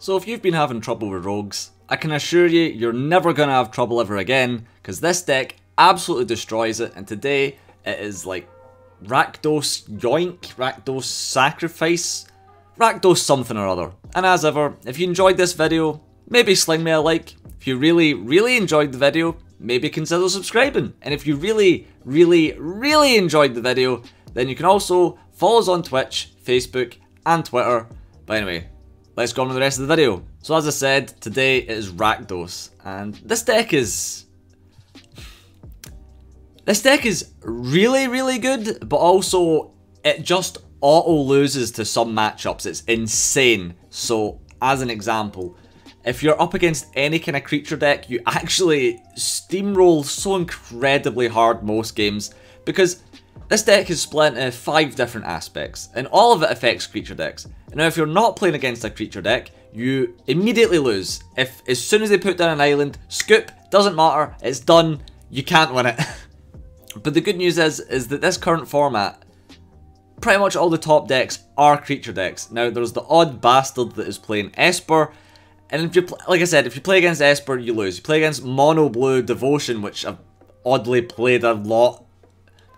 So if you've been having trouble with rogues, I can assure you you're never going to have trouble ever again, because this deck absolutely destroys it, and today it is like Rakdos Rakdos Sacrifice, Rakdos something or other. And as ever, if you enjoyed this video, maybe sling me a like. If you really enjoyed the video, maybe consider subscribing. And if you really enjoyed the video, then you can also follow us on Twitch, Facebook, and Twitter. But anyway, let's go on with the rest of the video. So as I said, today it is Rakdos, and this deck is really good, but also it just auto loses to some matchups. It's insane. So as an example, if you're up against any kind of creature deck, you actually steamroll so incredibly hard most games, because this deck is split into 5 different aspects, and all of it affects creature decks. And now if you're not playing against a creature deck, you immediately lose. If as soon as they put down an island, scoop, doesn't matter, it's done, you can't win it. But the good news is that this current format, pretty much all the top decks are creature decks. Now there's the odd bastard that is playing Esper, and if you like I said, if you play against Esper, you lose. You play against Mono Blue Devotion, which I've oddly played a lot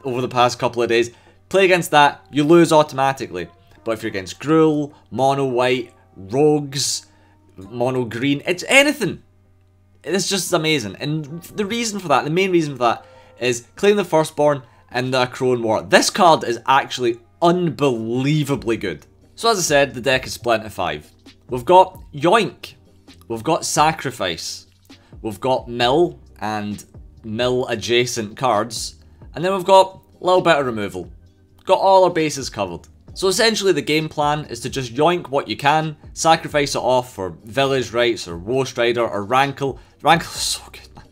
over the past couple of days. Play against that, you lose automatically. But if you're against Gruul, Mono White, Rogues, Mono Green, it's anything. It's just amazing. And the reason for that, the main reason for that, is Claim the Firstborn and the Crone War. This card is actually unbelievably good. So as I said, the deck is split into 5. We've got Yoink, we've got Sacrifice, we've got Mill and Mill adjacent cards, and then we've got a little bit of removal. Got all our bases covered. So essentially the game plan is to just yoink what you can, sacrifice it off for Village Rites or Woe Strider or Rankle. Rankle is so good, man.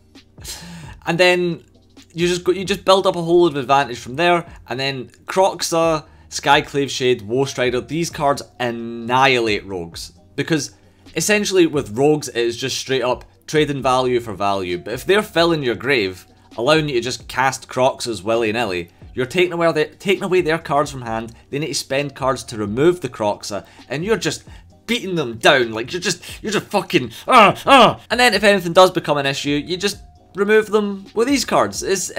And then you just build up a whole lot of advantage from there, and then Kroxa, Skyclave Shade, Woe Strider, these cards annihilate rogues. Because essentially with rogues it is just straight up trading value for value. But if they're filling your grave, allowing you to just cast Kroxas willy-nilly, you're taking away their cards from hand. They need to spend cards to remove the Kroxa, and you're just beating them down. Like you're just fucking And then if anything does become an issue, you just remove them with these cards. It's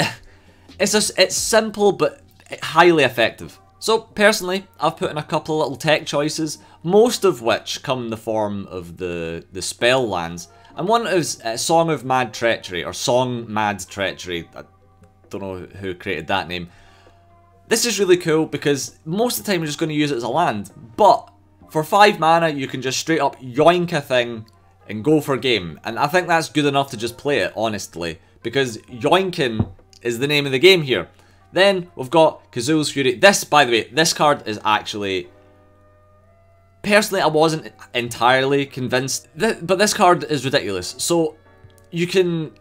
simple but highly effective. So personally, I've put in a couple of little tech choices, most of which come in the form of the spell lands. And one is Song of Mad Treachery, or Song Mad Treachery. I don't know who created that name. This is really cool because most of the time you're just going to use it as a land, but for 5 mana you can just straight up yoink a thing and go for game. And I think that's good enough to just play it, honestly, because yoinking is the name of the game here. Then we've got Kazul's Fury. This, by the way, this card is actually... Personally, I wasn't entirely convinced, but this card is ridiculous. So you can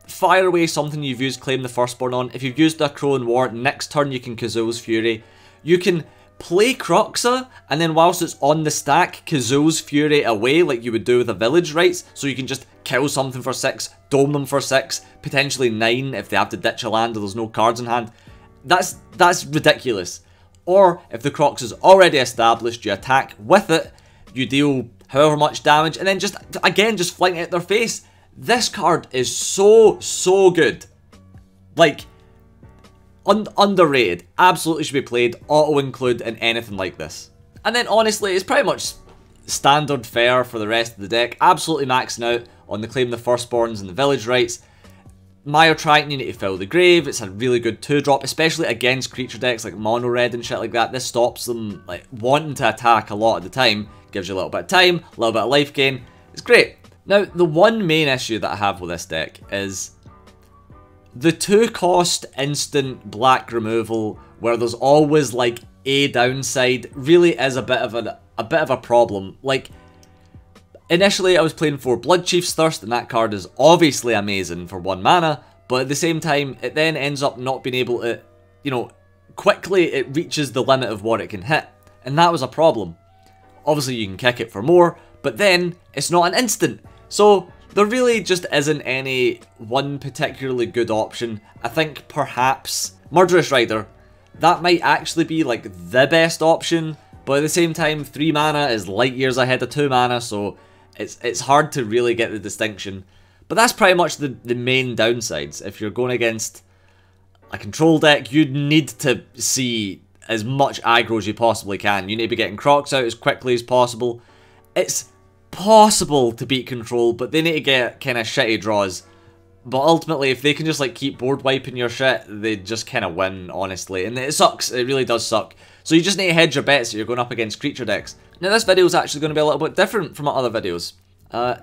fire away something you've used Claim the Firstborn on. If you've used a Crone War, next turn you can Kazul's Fury. You can play Kroxa, and then whilst it's on the stack, Kazul's Fury away like you would do with a Village Rites. So you can just kill something for 6, dome them for 6, potentially 9 if they have to ditch a land or there's no cards in hand. That's ridiculous. Or if the Kroxa is already established, you attack with it, you deal however much damage, and then just fling it at their face. This card is so good. Like, underrated. Absolutely should be played. Auto include in anything like this. And then honestly, it's pretty much standard fare for the rest of the deck. Absolutely maxing out on the Claim the Firstborns and the Village Rites. Mire Triton, you need to fill the grave. It's a really good 2-drop, especially against creature decks like Mono Red and shit like that. This stops them like wanting to attack a lot of the time. Gives you a little bit of time, a little bit of life gain. It's great. Now, the one main issue that I have with this deck is the 2-cost instant black removal, where there's always like a downside, really is a bit of a problem. Like, initially I was playing for Bloodchief's Thirst, and that card is obviously amazing for 1 mana, but at the same time it then ends up not being able to, you know, quickly it reaches the limit of what it can hit, and that was a problem. Obviously you can kick it for more, but then it's not an instant. So there really just isn't any one particularly good option. I think perhaps Murderous Rider, that might actually be like the best option, but at the same time 3 mana is light years ahead of 2 mana, so It's hard to really get the distinction. But that's pretty much the main downsides. If you're going against a control deck, you need to see as much aggro as you possibly can. You need to be getting Crocs out as quickly as possible. It's possible to beat control, but they need to get kind of shitty draws. But ultimately, if they can just like keep board wiping your shit, they just kind of win, honestly. And it sucks, it really does suck. So you just need to hedge your bets that you're going up against creature decks. Now this video is actually going to be a little bit different from my other videos.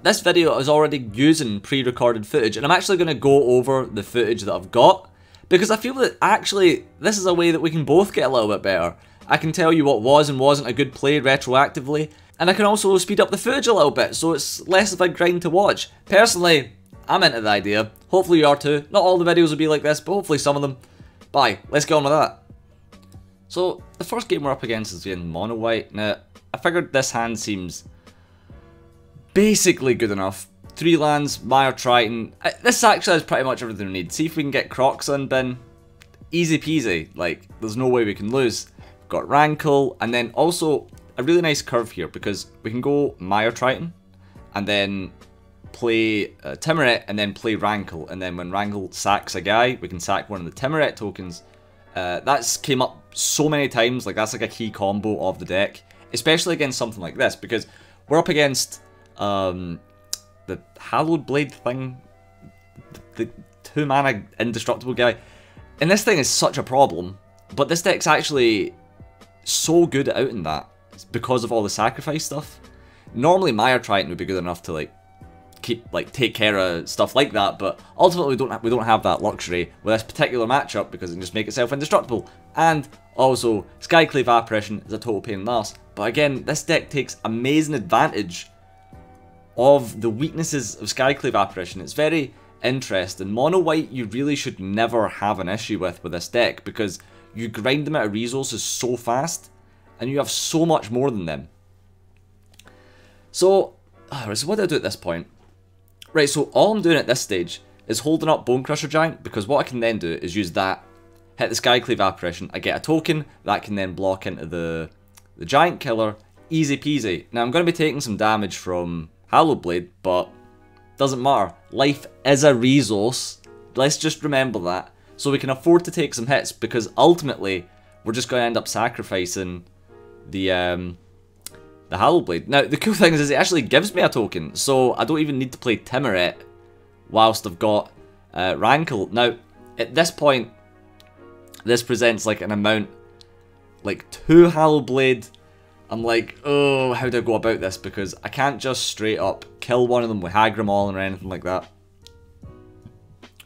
This video is already using pre-recorded footage, and I'm actually going to go over the footage that I've got, because I feel that actually this is a way that we can both get a little bit better. I can tell you what was and wasn't a good play retroactively, and I can also speed up the footage a little bit, so it's less of a grind to watch. Personally, I'm into the idea. Hopefully you are too. Not all the videos will be like this, but hopefully some of them. Bye, let's get on with that. So, the first game we're up against is in mono white. Now, I figured this hand seems basically good enough. 3 lands, Mire Triton. This actually has pretty much everything we need. See if we can get Crocs on bin. Easy peasy. Like, there's no way we can lose. We've got Rankle, and then also a really nice curve here, because we can go Mire Triton, and then play Timuret, and then play Rankle, and then when Rankle sacks a guy, we can sack one of the Timuret tokens. That's came up so many times, like that's like a key combo of the deck, especially against something like this, because we're up against the Hallowed Blade thing, the 2-mana indestructible guy, and this thing is such a problem, but this deck's actually so good at outing that because of all the sacrifice stuff. Normally Mire Triton would be good enough to take care of stuff like that, but ultimately we don't have that luxury with this particular matchup, because it can just make itself indestructible. And also Skyclave Apparition is a total pain in the ass, but again this deck takes amazing advantage of the weaknesses of Skyclave Apparition. It's very interesting. Mono white you really should never have an issue with this deck, because you grind them out of resources so fast and you have so much more than them. So what do I do at this point? Right, so all I'm doing at this stage is holding up Bonecrusher Giant, because what I can then do is use that, hit the Skyclave Apparition, I get a token, that can then block into the Giant Killer, easy peasy. Now I'm going to be taking some damage from Hallowed Blade, but doesn't matter. Life is a resource, let's just remember that, so we can afford to take some hits, because ultimately we're just going to end up sacrificing the Hallowed Blade. Now, the cool thing is it actually gives me a token, so I don't even need to play Timuret whilst I've got Rankle. Now, at this point, this presents like an amount, like 2 Hallowed Blade. I'm like, oh, how do I go about this? Because I can't just straight up kill one of them with Hagra Maulin or anything like that.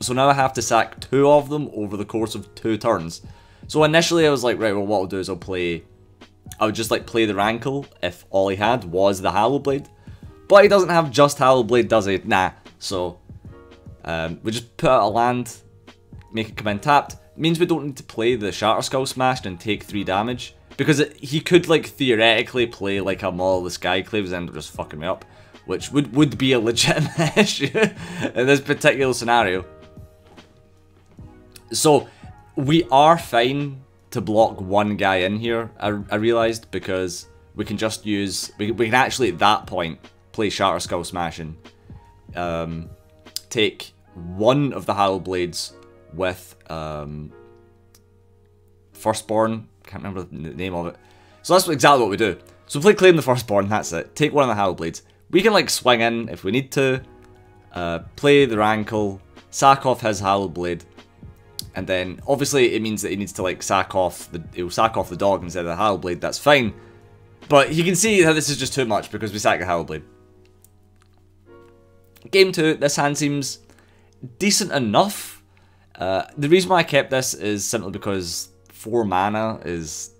So now I have to sack 2 of them over the course of 2 turns. So initially I was like, right, well what I'll do is I would just like play the Rankle if all he had was the Hallowed Blade. But he doesn't have just Hallowed Blade, does he? Nah. So we just put out a land, make it come in tapped. It means we don't need to play the Shatter Skull Smash and take 3 damage. Because he could like theoretically play like a Maul of the Skyclaves and end up just fucking me up. Which would be a legitimate issue in this particular scenario. So we are fine to block one guy in here, I realised, because we can just use, we can actually at that point play Shatter Skull Smashing, take one of the Hallowed Blades with Firstborn, can't remember the name of it, so that's exactly what we do. So play Claim the Firstborn, that's it, take one of the Hallowed Blades, we can like swing in if we need to, play the Rankle, sack off his Hallowed Blade, and then obviously it means that he needs to like he'll sack off the dog instead of the Hallowed Blade, that's fine. But you can see how this is just too much because we sack the Hallowed Blade. Game 2, this hand seems decent enough. The reason why I kept this is simply because 4 mana is...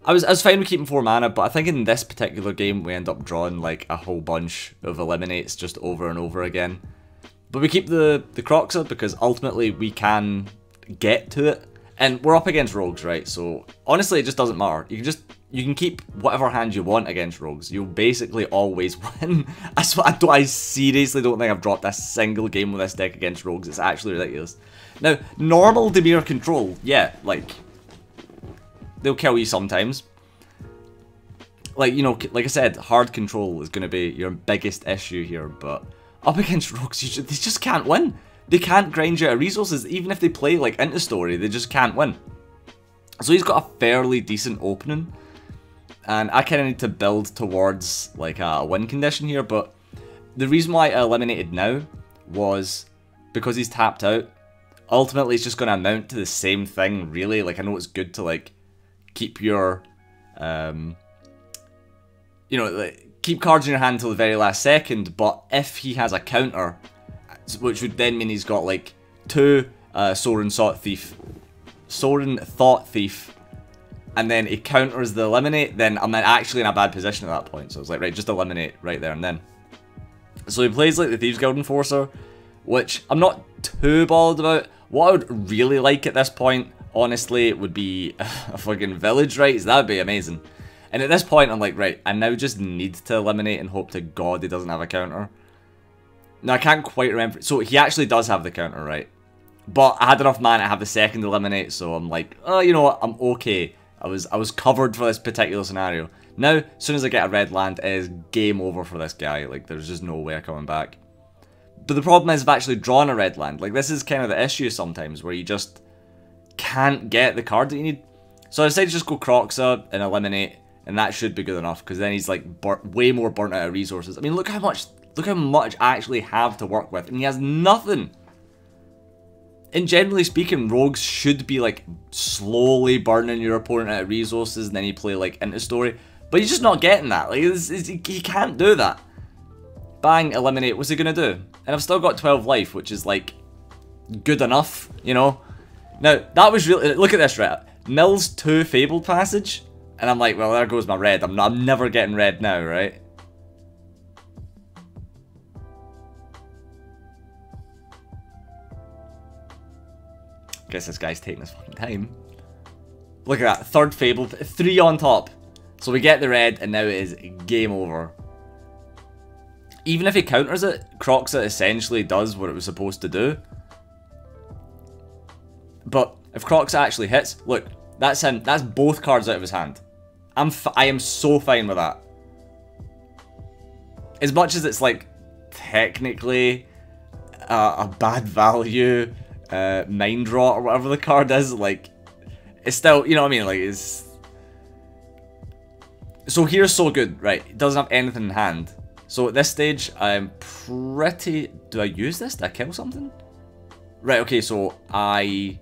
I was fine with keeping 4 mana, but I think in this particular game we end up drawing like a whole bunch of eliminates just over and over again. But we keep the Croxa because ultimately we can get to it. And we're up against rogues, right? So honestly it just doesn't matter. You can keep whatever hand you want against rogues. You'll basically always win. I seriously don't think I've dropped a single game with this deck against rogues. It's actually ridiculous. Now, normal dimir control, yeah, like they'll kill you sometimes. like, you know, like I said, hard control is going to be your biggest issue here, but up against rogues, they just can't win. They can't grind you out of resources, even if they play, like, into story, they just can't win. So he's got a fairly decent opening, and I kind of need to build towards, like, a win condition here, but the reason why I eliminated now was because he's tapped out. Ultimately, it's just going to amount to the same thing, really. Like, I know it's good to, like, keep your, you know, like, keep cards in your hand until the very last second, but if he has a counter, which would then mean he's got, like, 2 Soren Thought Thief, and then he counters the eliminate, then I'm actually in a bad position at that point. So it's like, right, just eliminate right there and then. So he plays, like, the Thieves Guild Enforcer, which I'm not too bothered about. What I would really like at this point, honestly, would be a fucking Village Rites. That would be amazing. And at this point, I'm like, right, I now just need to eliminate and hope to God he doesn't have a counter. Now, I can't quite remember. So, he actually does have the counter, right? But I had enough mana to have the second eliminate, so I'm like, oh, you know what, I'm okay. I was covered for this particular scenario. Now, as soon as I get a red land, it is game over for this guy. Like, there's just no way of coming back. But the problem is I've actually drawn a red land. Like, this is kind of the issue sometimes, where you just can't get the card that you need. So I decided to just go Croxa and eliminate, and that should be good enough, because then he's, like, way more burnt out of resources. I mean, look how much I actually have to work with, and he has nothing. And generally speaking, rogues should be, like, slowly burning your opponent out of resources, and then you play, like, into story. But he's just not getting that. Like, he can't do that. Bang, eliminate. What's he gonna do? And I've still got 12 life, which is, like, good enough, you know? Now, that was really... Look at this, right? Mills 2 Fabled Passage, and I'm like, well, there goes my red. I'm never getting red now, right? Guess this guy's taking his fucking time. Look at that, 3rd Fabled, 3 on top. So we get the red, and now it is game over. Even if he counters it, Croxa essentially does what it was supposed to do. But if Croxa actually hits, look, that's him. That's both cards out of his hand. I am so fine with that. As much as it's, like, technically a bad value mind rot or whatever the card is, like, it's still, you know what I mean, like, it's... So here's so good, right, it doesn't have anything in hand. So at this stage, I'm pretty... Do I use this? Do I kill something? Right, okay, so I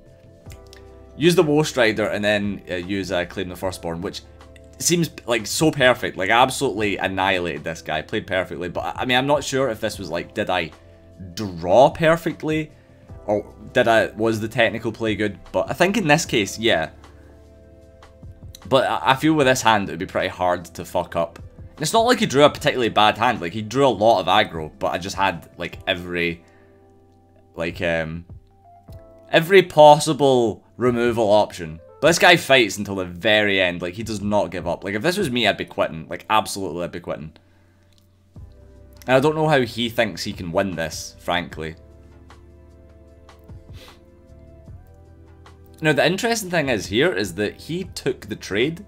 use the Woe Strider and then use Claim the Firstborn, which seems like so perfect. Like, I absolutely annihilated this guy, played perfectly. But I mean, I'm not sure if this was like, did I draw perfectly? Or was the technical play good? But I think in this case, yeah. But I feel with this hand, it would be pretty hard to fuck up. And it's not like he drew a particularly bad hand. Like, he drew a lot of aggro, but I just had, like, every possible removal option. But this guy fights until the very end. Like, he does not give up. Like, if this was me, I'd be quitting. Like, absolutely, I'd be quitting. And I don't know how he thinks he can win this, frankly. Now, the interesting thing is here is that he took the trade.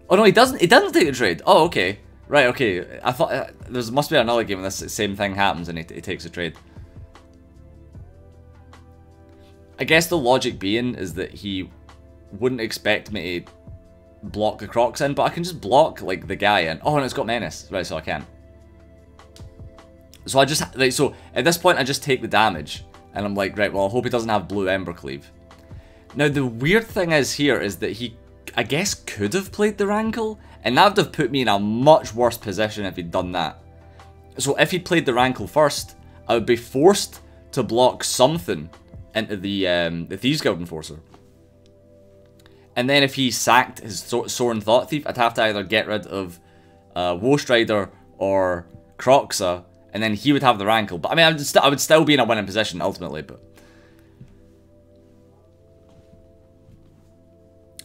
Oh, no, he doesn't. He doesn't take the trade. Oh, okay. Right, okay. I thought there must be another game where this same thing happens and he takes a trade. I guess the logic being is that he wouldn't expect me to block the Crocs in, but I can just block, like, the guy in. Oh, and it's got Menace. Right, so I can. So I just, like, so at this point I just take the damage. And I'm like, right, well, I hope he doesn't have blue Embercleave. Now, the weird thing is here is that he, I guess, could have played the Rankle, and that would have put me in a much worse position if he'd done that. So if he'd played the Rankle first, I would be forced to block something into the Thieves Guild Enforcer. And then if he sacked his Soren Thought Thief, I'd have to either get rid of Woe Strider or Croxa, and then he would have the Rankle. But I mean, I would still be in a winning position ultimately, but...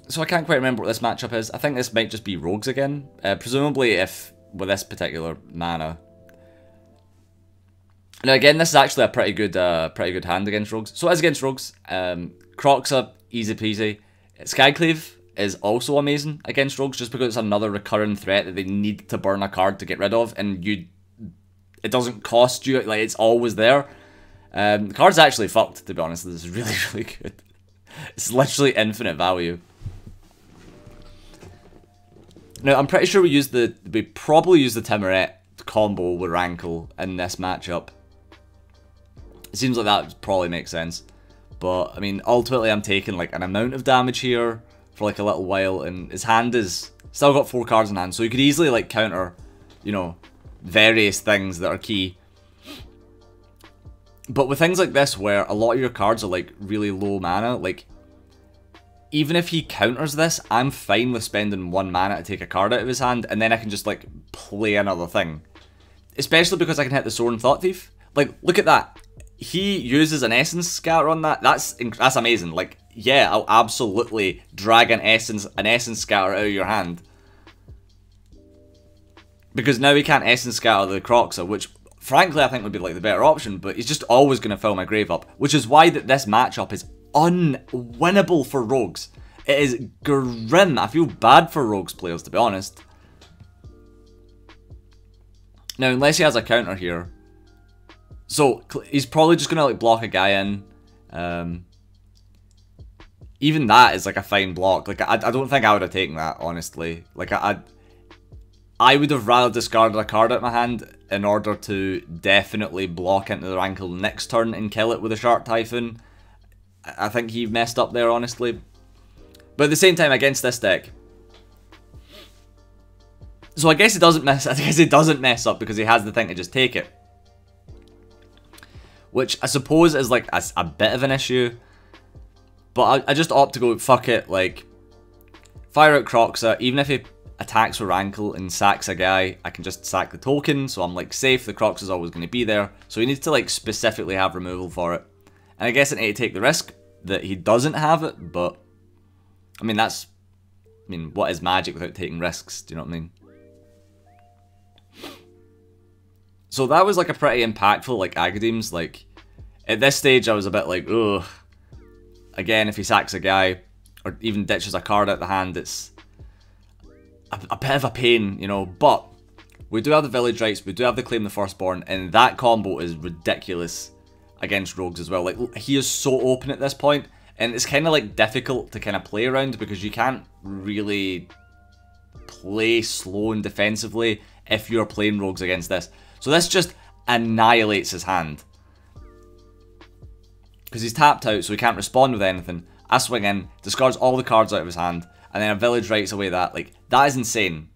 So I can't quite remember what this matchup is. I think this might just be rogues again. Presumably if with this particular mana. Now again, this is actually a pretty good hand against rogues. So as against rogues, Croxa, easy peasy. Skycleave, is also amazing against rogues, just because it's another recurring threat that they need to burn a card to get rid of, and it doesn't cost you, like, it's always there. The card's actually fucked, to be honest. This is really, really good. It's literally infinite value. Now, I'm pretty sure we probably use the Timeret combo with Rankle in this matchup. It seems like that probably makes sense. But, I mean, ultimately I'm taking, like, an amount of damage here for, like, a little while, and his hand is still got 4 cards in hand, so you could easily, like, counter, you know, various things that are key. But with things like this, where a lot of your cards are, like, really low mana, like, even if he counters this, I'm fine with spending 1 mana to take a card out of his hand, and then I can just, like, play another thing. Especially because I can hit the Soaring Thought Thief. Like, look at that. He uses an Essence Scatter on that. That's amazing. Like, yeah, I'll absolutely drag an Essence Scatter out of your hand. Because now he can't Essence Scatter the Croxa, which, frankly, I think would be, like, the better option, but he's just always going to fill my grave up. Which is why this matchup is unwinnable for rogues. It is grim. I feel bad for rogues players, to be honest. Now, unless he has a counter here. So, he's probably just going to, like, block a guy in. Even that is, like, a fine block. Like, I don't think I would have taken that, honestly. Like, I would have rather discarded a card out of my hand in order to definitely block into the Rankle next turn and kill it with a Shark Typhoon. I think he messed up there, honestly. But at the same time, against this deck... So I guess he doesn't mess up because he has the thing to just take it. Which I suppose is, like, a bit of an issue. But I just opt to go, fuck it, like... Fire out Croxa, even if he attacks with Rankle and sacks a guy, I can just sack the token, so I'm, like, safe. The Croxa's always going to be there. So he needs to, like, specifically have removal for it. And I guess I need to take the risk that he doesn't have it, but... I mean, that's... I mean, what is Magic without taking risks? Do you know what I mean? So that was, like, a pretty impactful, like, Agadeems. Like, at this stage, I was a bit like, ugh. Again, if he sacks a guy, or even ditches a card out the hand, it's a bit of a pain, you know. But we do have the Village Rites, we do have the Claim the Firstborn, and that combo is ridiculous against rogues as well. Like, he is so open at this point, and it's kind of, like, difficult to kind of play around because you can't really play slow and defensively if you're playing rogues against this. So this just annihilates his hand. Because he's tapped out, so he can't respond with anything. I swing in, discards all the cards out of his hand, and then a Village Rites away that. Like, that is insane.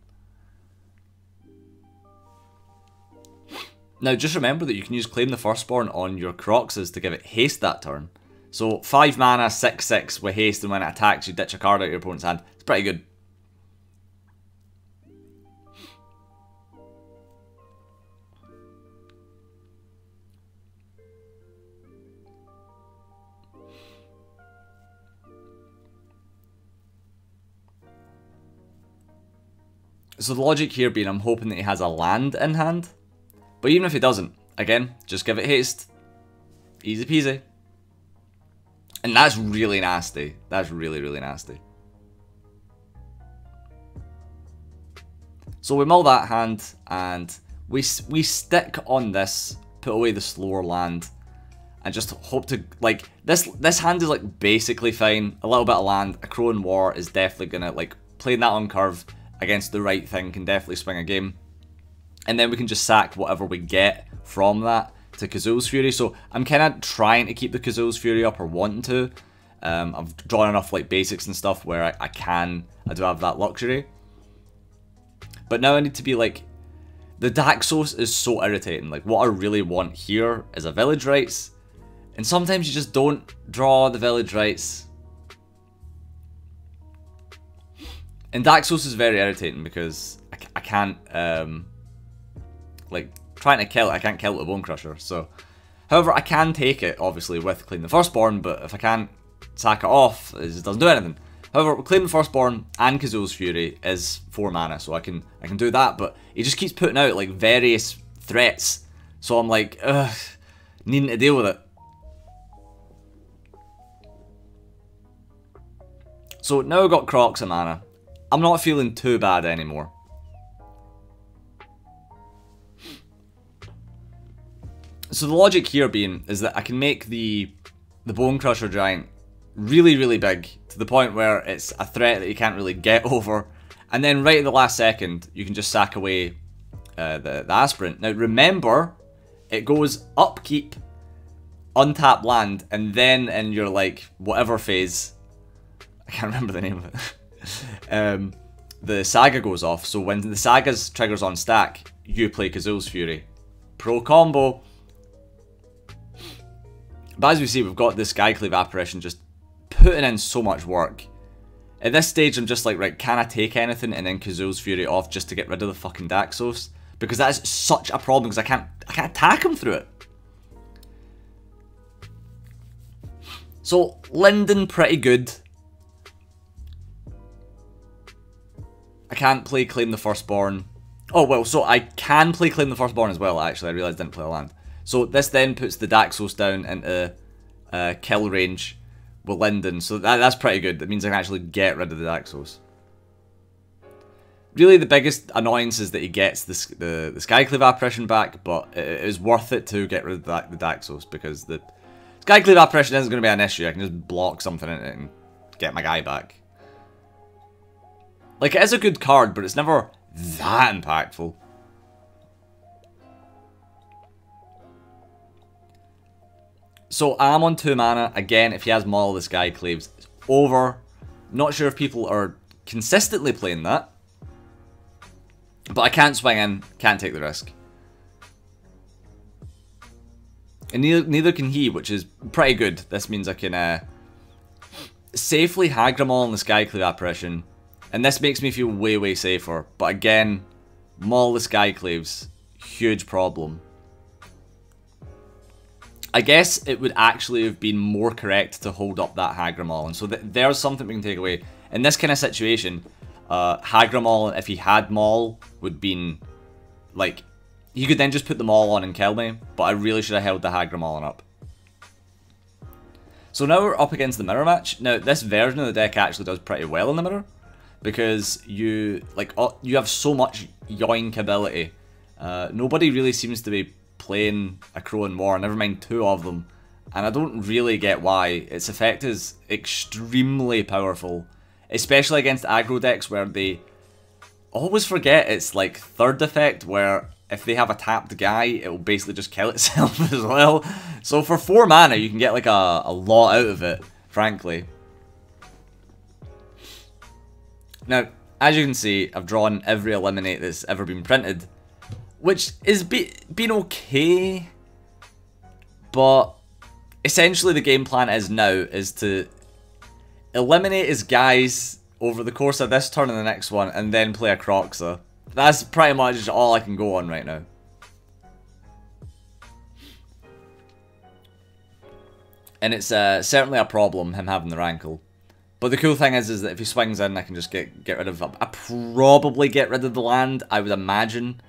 Now, just remember that you can use Claim the Firstborn on your Croxas to give it haste that turn. So, 5 mana, 6/6 with haste, and when it attacks, you ditch a card out of your opponent's hand. It's pretty good. So the logic here being, I'm hoping that he has a land in hand. But even if he doesn't, again, just give it haste. Easy peasy. And that's really nasty. That's really, really nasty. So we mull that hand, and we stick on this, put away the slower land, and just hope to, like, this hand is, like, basically fine. A little bit of land, a Crow in War is definitely gonna, like, playing that on curve against the right thing can definitely swing a game. And then we can just sack whatever we get from that to Kazul's Fury. So I'm kind of trying to keep the Kazul's Fury up, or wanting to. I've drawn enough, like, basics and stuff where I do have that luxury. But now I need to be, like, the Daxos is so irritating. Like, what I really want here is a Village Rites. And sometimes you just don't draw the Village Rites. And Daxos is very irritating because I can't, like, trying to kill it, I can't kill it with Bone Crusher. So, however, I can take it, obviously, with Claim the Firstborn, but if I can't sack it off, it just doesn't do anything. However, Claim the Firstborn and Kazul's Fury is 4 mana, so I can do that, but he just keeps putting out, like, various threats. So I'm like, ugh, needing to deal with it. So now I've got Crocs of mana. I'm not feeling too bad anymore. So the logic here being is that I can make the Bone Crusher Giant really, really big, to the point where it's a threat that you can't really get over, and then right at the last second, you can just sack away the Aspirant. Now remember, it goes upkeep, untap land, and then in your, like, whatever phase, I can't remember the name of it, the Saga goes off. So when the Saga's triggers on stack, you play Kazul's Fury. Pro combo. But as we see, we've got this Skyclave Apparition just putting in so much work. At this stage, I'm just like, right, can I take anything and then Kazul's Fury off just to get rid of the fucking Daxos? Because that is such a problem, because I can't attack him through it. So, Linden, pretty good. I can't play Claim the Firstborn. Oh, well, so I can play Claim the Firstborn as well, actually. I realised I didn't play a land. So this then puts the Daxos down into kill range with Linden. So that's pretty good. That means I can actually get rid of the Daxos. Really, the biggest annoyance is that he gets the Skyclave Apparition back, but it is worth it to get rid of the Daxos, because the Skyclave Apparition isn't going to be an issue. I can just block something in it and get my guy back. Like, it is a good card, but it's never that impactful. So I'm on 2 mana. Again, if he has Maul of the Skyclaves, it's over. Not sure if people are consistently playing that. But I can't swing in, can't take the risk. And neither can he, which is pretty good. This means I can safely Hagra Maul on the Skyclave Apparition. And this makes me feel way, way safer. But again, Maul of the Skyclaves, huge problem. I guess it would actually have been more correct to hold up that Hagra Maul. And so there's something we can take away. In this kind of situation, Hagra Maul, if he had Maul, would been like, he could then just put the Maul on and kill me, but I really should have held the Hagra Maul up. So now we're up against the mirror match. Now this version of the deck actually does pretty well in the mirror, because you have so much yoink ability. Nobody really seems to be playing a Crow in War, never mind 2 of them, and I don't really get why. Its effect is extremely powerful, especially against aggro decks where they always forget its like 3rd effect, where if they have a tapped guy, it will basically just kill itself as well. So for 4 mana, you can get like a lot out of it, frankly. Now, as you can see, I've drawn every Eliminate that's ever been printed, which is been okay, but essentially the game plan is to eliminate his guys over the course of this turn and the next one, and then play a Croxa. That's pretty much all I can go on right now. And it's certainly a problem, him having the Rankle. But the cool thing is that if he swings in, I can just get rid of... I probably get rid of the land, I would imagine.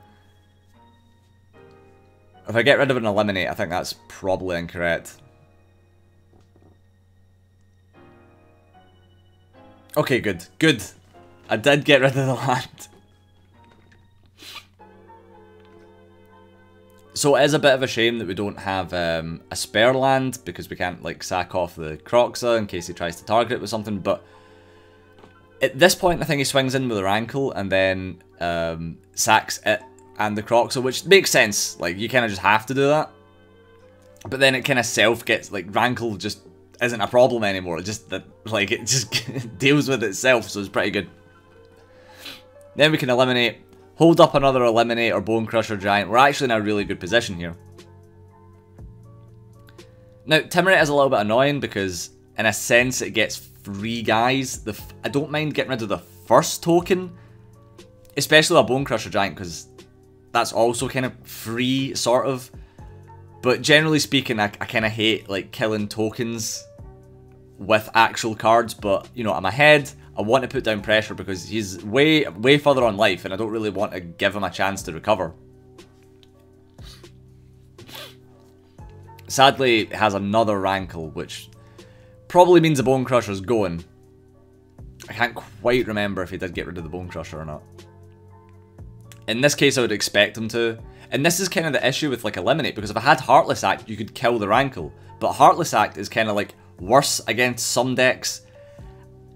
If I get rid of an Eliminate, I think that's probably incorrect. Okay, good. Good. I did get rid of the land. So it is a bit of a shame that we don't have a spare land, because we can't like sack off the Croxa in case he tries to target it with something, but at this point I think he swings in with a Rankle and then sacks it and the Croxa, which makes sense. Like, you kind of just have to do that. But then it kind of gets, like, Rankle just isn't a problem anymore. It just, like, it just deals with itself, so it's pretty good. Then we can eliminate, hold up another Eliminate or Bone Crusher Giant. We're actually in a really good position here. Now, Timorate is a little bit annoying because, in a sense, it gets 3 guys. I don't mind getting rid of the first token, especially a Bone Crusher Giant, because that's also kind of free, sort of. But generally speaking, I kind of hate like killing tokens with actual cards. But, you know, I'm ahead. I want to put down pressure because he's way further on life, and I don't really want to give him a chance to recover. Sadly, it has another Rankle, which probably means the Bone Crusher's going. can't quite remember if he did get rid of the Bone Crusher or not. In this case, I would expect him to. And this is kind of the issue with like Eliminate, because if I had Heartless Act, you could kill the Rankle. But Heartless Act is kind of like worse against some decks.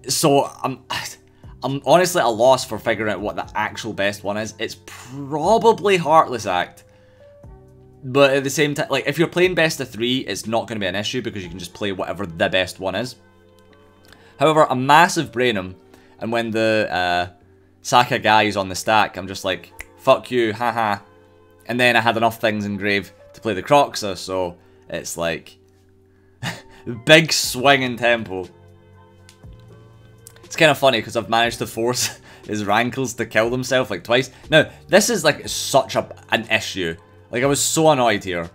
So I'm honestly at a loss for figuring out what the actual best one is. It's probably Heartless Act. But at the same time, like if you're playing best of 3, it's not going to be an issue because you can just play whatever the best one is. However, a massive brain him, and when the Saka guy is on the stack, I'm just like, fuck you, haha. And then I had enough things in grave to play the Croxa, so it's like big swing in tempo. It's kind of funny because I've managed to force his Rankles to kill themselves like twice. Now, this is like such an issue. Like, I was so annoyed here.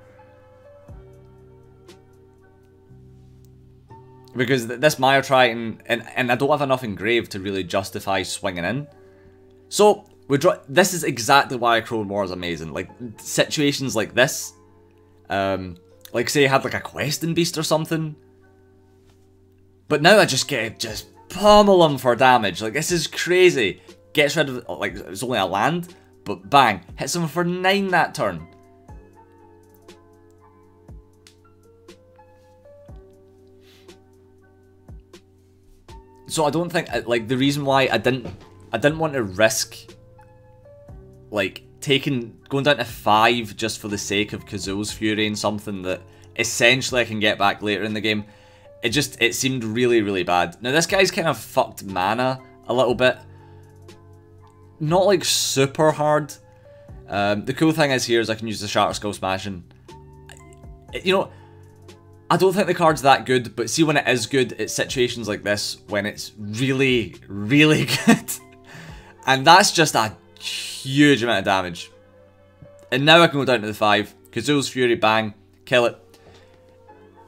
Because this Mire Triton, and I don't have enough engrave to really justify swinging in. So, this is exactly why Chrome War is amazing. Like, situations like this, like say I had like a Questing Beast or something. But now I just pummel him for damage. Like, this is crazy. Gets rid of, like, it's only a land, but bang, hits him for 9 that turn. So I don't think, like, the reason why I didn't want to risk, like, going down to 5 just for the sake of Kazoo's Fury and something that essentially I can get back later in the game. It seemed really, really bad. Now this guy's kind of fucked mana a little bit. Not like super hard. The cool thing is here is I can use the Shatter Skull Smashing. You know, I don't think the card's that good, but see when it is good, it's situations like this when it's really, really good. And that's just a huge amount of damage. And now I can go down to the 5. Kazoo's Fury, bang, kill it.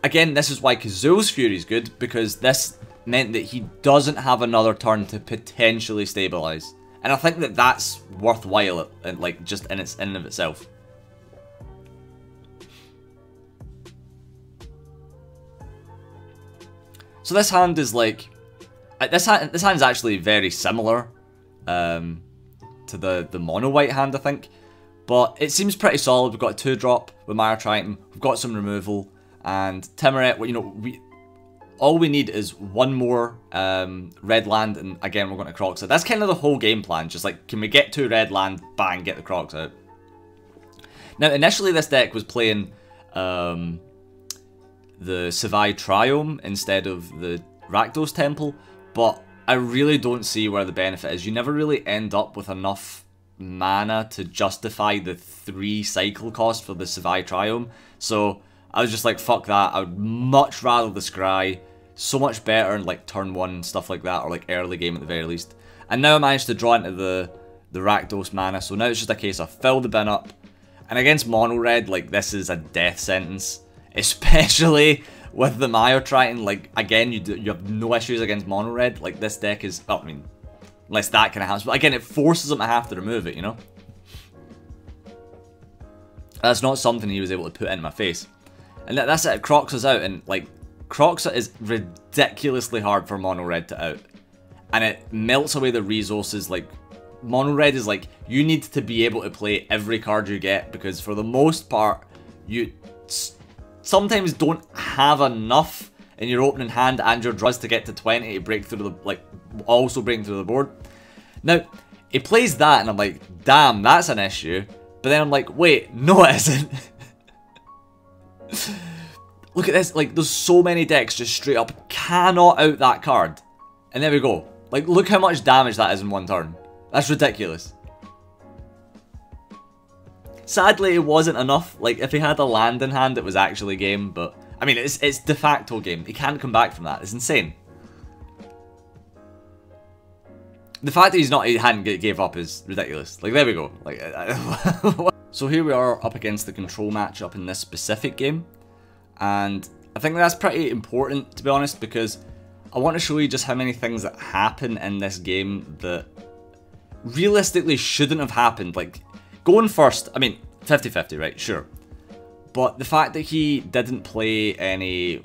Again, this is why Kazoo's Fury is good, because this meant that he doesn't have another turn to potentially stabilize. And I think that that's worthwhile, like, just in and of itself. So this hand is like, this hand is actually very similar to the mono white hand, I think, but it seems pretty solid. We've got a 2-drop with Mire Triton, we've got some removal, and Timuret. You know, all we need is one more red land, and again we're going to Crocs out. That's kind of the whole game plan. Just like, can we get 2 red land, bang, get the Crocs out. Now initially this deck was playing the Savai Triome instead of the Rakdos Temple, but I really don't see where the benefit is. You never really end up with enough mana to justify the 3 cycle cost for the Savai Triome, so I was just like, fuck that. I would much rather the Scry. So much better in like turn 1 and stuff like that, or like early game at the very least. And now I managed to draw into the Rakdos mana, so now it's just a case of fill the bin up. And against mono red, like, this is a death sentence. Especially with the Mire Triton, like, again, you have no issues against mono red. Like, this deck is, well, I mean, unless that kind of happens. But again, it forces him to have to remove it, you know? That's not something he was able to put in my face. And that's it, Croxa's out, and, like, Croxa is ridiculously hard for mono red to out. And it melts away the resources. Like, mono red is like, you need to be able to play every card you get, because for the most part, you sometimes don't have enough in your opening hand and your draws to get to 20 to break through the, like, also breaking through the board. Now, he plays that and I'm like, damn, that's an issue. But then I'm like, wait, no it isn't. Look at this, like, there's so many decks just straight up cannot out that card. And there we go. Like, look how much damage that is in one turn. That's ridiculous. Sadly, it wasn't enough. Like, if he had a land in hand, it was actually game. But, I mean, it's de facto game. He can't come back from that. It's insane. The fact that he hadn't gave up is ridiculous. Like, there we go. Like, so here we are up against the control matchup in this specific game. And I think that's pretty important, to be honest, because I want to show you just how many things that happen in this game that realistically shouldn't have happened. Like, going first, I mean, 50-50, right? Sure. But the fact that he didn't play any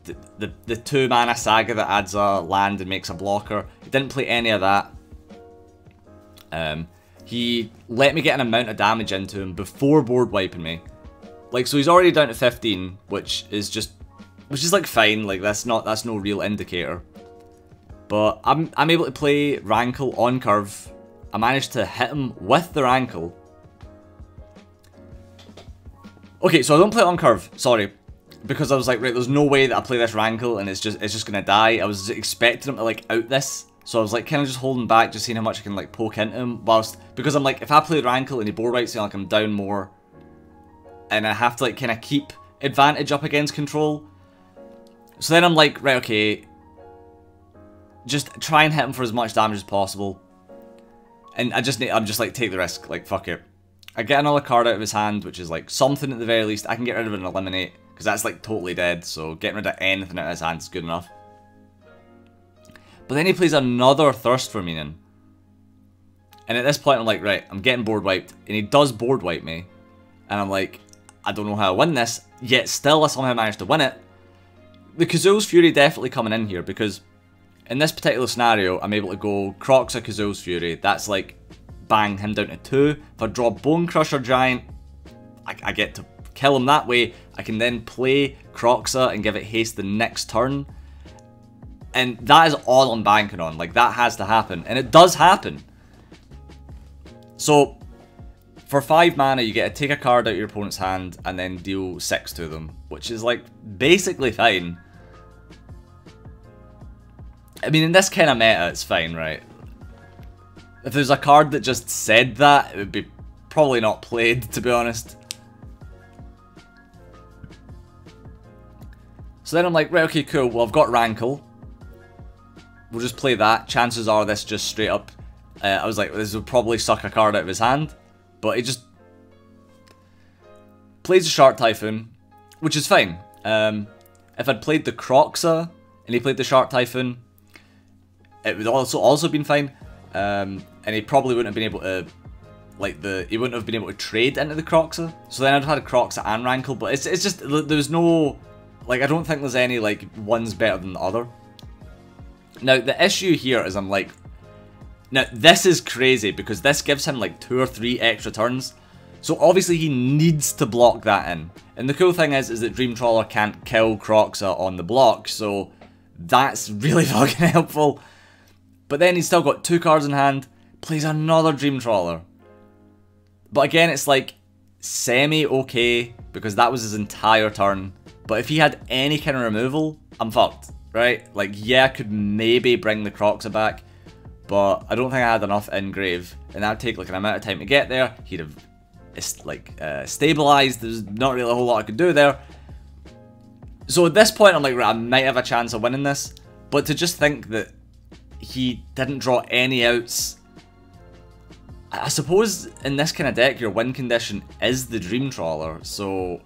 the 2 mana saga that adds a land and makes a blocker. He didn't play any of that. He let me get an amount of damage into him before board wiping me. Like, so he's already down to 15, which is like fine. Like, that's no real indicator. But I'm able to play Rankle on curve. I managed to hit him with the Rankle. Okay, so I don't play it on curve, sorry. Because I was like, right, there's no way that I play this Rankle and it's just gonna die. I was expecting him to like out this. So I was like kind of just holding back, just seeing how much I can like poke into him because I'm like, if I play Rankle and he board wipes me, like I'm down more. And I have to like kind of keep advantage up against control. So then I'm like, right, okay. Just try and hit him for as much damage as possible. And I'm just like, take the risk, like fuck it. I get another card out of his hand, which is like something at the very least. I can get rid of it and eliminate, because that's like totally dead, so getting rid of anything out of his hand is good enough. But then he plays another Thirst for Meaning. And at this point I'm like, right, I'm getting board wiped, and he does board wipe me. And I'm like, I don't know how I win this, yet still I somehow managed to win it. The Kazul's Fury definitely coming in here, because in this particular scenario, I'm able to go Kroxa Kazul's Fury. That's like, bang, him down to 2. If I draw Bone Crusher Giant, I get to kill him that way. I can then play Kroxa and give it haste the next turn. And that is all I'm banking on. Like, that has to happen. And it does happen. So, for 5 mana, you get to take a card out of your opponent's hand and then deal 6 to them. Which is, like, basically fine. I mean, in this kind of meta, it's fine, right? If there's a card that just said that, it would be probably not played, to be honest. So then I'm like, right, okay, cool. Well, I've got Rankle. We'll just play that. Chances are this just straight up... I was like, this would probably suck a card out of his hand. But he just... plays a Shark Typhoon, which is fine. If I'd played the Kroxa, and he played the Shark Typhoon, it would also been fine. And he probably wouldn't have been able to... he wouldn't have been able to trade into the Kroxa. So then I'd have had a Kroxa and Rankle, but it's just... there's no... like, I don't think there's any, like, one's better than the other. Now, the issue here is I'm like... now, this is crazy, because this gives him, like, 2 or 3 extra turns. So, obviously, he needs to block that in. And the cool thing is that Dream Trawler can't kill Kroxa on the block, so that's really fucking helpful. But then he's still got 2 cards in hand, plays another Dream Trawler. But again, it's, like, semi-okay, because that was his entire turn. But if he had any kind of removal, I'm fucked, right? Like, yeah, I could maybe bring the Kroxa back, but I don't think I had enough in grave, and that would take like an amount of time to get there. He'd have like stabilized. There's not really a whole lot I could do there. So at this point, I'm like, right, I might have a chance of winning this, but to just think that he didn't draw any outs. I suppose in this kind of deck, your win condition is the Dream Trawler, so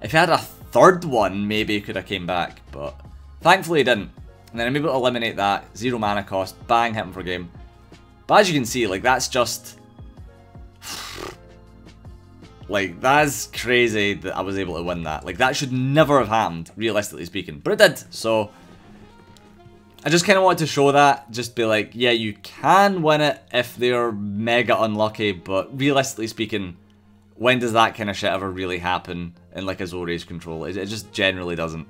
if he had a third one, maybe he could have came back, but thankfully he didn't. And then I'm able to eliminate that, 0 mana cost, bang, hit him for game. But as you can see, like, that's just... like, that's crazy that I was able to win that. Like, that should never have happened, realistically speaking. But it did, so... I just kind of wanted to show that, just be like, yeah, you can win it if they're mega unlucky, but realistically speaking, when does that kind of shit ever really happen in like a Azorius control? It just generally doesn't.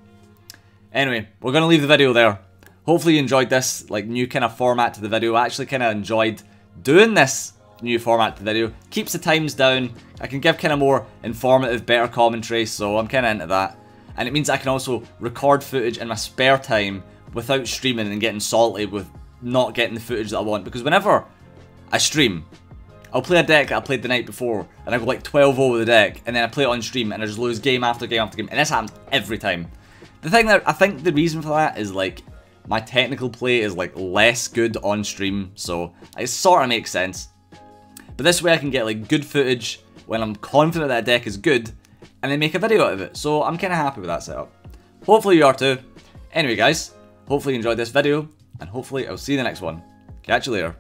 Anyway, we're going to leave the video there. Hopefully you enjoyed this like new kind of format to the video. I actually kind of enjoyed doing this new format to the video. Keeps the times down. I can give kind of more informative, better commentary, so I'm kind of into that. And it means I can also record footage in my spare time without streaming and getting salty with not getting the footage that I want. Because whenever I stream, I'll play a deck that I played the night before, and I go like 12-0 with the deck, and then I play it on stream, and I just lose game after game after game, and this happens every time. The thing that I think the reason for that is like, my technical play is like less good on stream, so it sort of makes sense. But this way I can get like good footage when I'm confident that a deck is good, and then make a video out of it, so I'm kind of happy with that setup. Hopefully you are too. Anyway guys, hopefully you enjoyed this video, and hopefully I'll see you in the next one. Catch you later.